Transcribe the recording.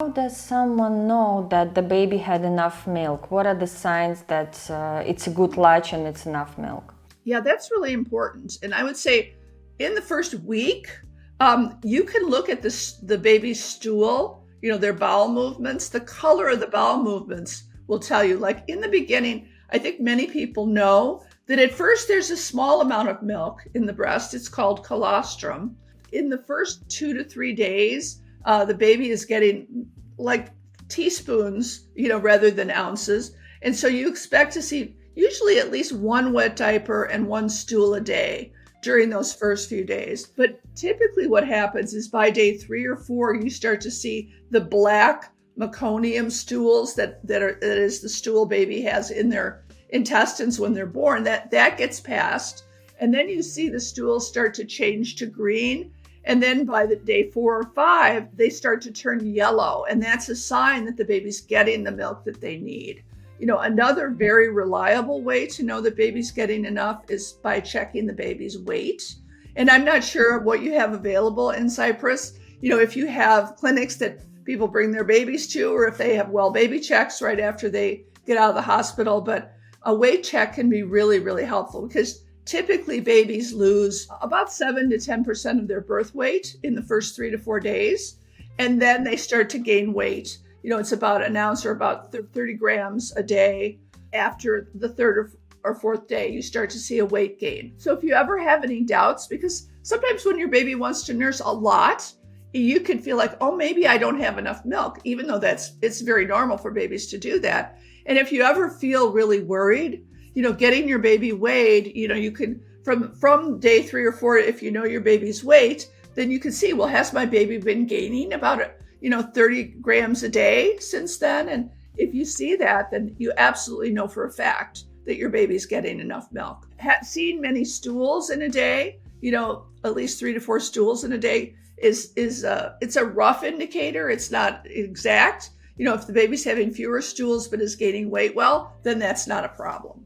How does someone know that the baby had enough milk? What are the signs that it's a good latch and it's enough milk? Yeah, that's really important. And I would say in the first week, you can look at the baby's stool, their bowel movements. The color of the bowel movements will tell you. Like in the beginning, I think many people know that at first there's a small amount of milk in the breast. It's called colostrum. In the first 2 to 3 days, the baby is getting like teaspoons, rather than ounces. And so you expect to see usually at least one wet diaper and one stool a day during those first few days. But typically what happens is by day 3 or 4, you start to see the black meconium stools that is the stool baby has in their intestines when they're born. That gets passed. And then you see the stools start to change to green. And then by the day 4 or 5, they start to turn yellow. And that's a sign that the baby's getting the milk that they need. Another very reliable way to know that baby's getting enough is by checking the baby's weight. And I'm not sure what you have available in Cyprus. If you have clinics that people bring their babies to, or if they have well baby checks right after they get out of the hospital. But a weight check can be really, really helpful because typically babies lose about 7 to 10% of their birth weight in the first 3 to 4 days. And then they start to gain weight. It's about an ounce or about 30 grams a day. After the third or fourth day, you start to see a weight gain. So if you ever have any doubts, because sometimes when your baby wants to nurse a lot, you can feel like, oh, maybe I don't have enough milk, even though it's very normal for babies to do that. And if you ever feel really worried, getting your baby weighed, you can from day 3 or 4, if you know your baby's weight, then you can see, well, has my baby been gaining about 30 grams a day since then? And if you see that, then you absolutely know for a fact that your baby's getting enough milk. Seeing many stools in a day, at least 3 to 4 stools in a day is it's a rough indicator. It's not exact. If the baby's having fewer stools but is gaining weight well, then that's not a problem.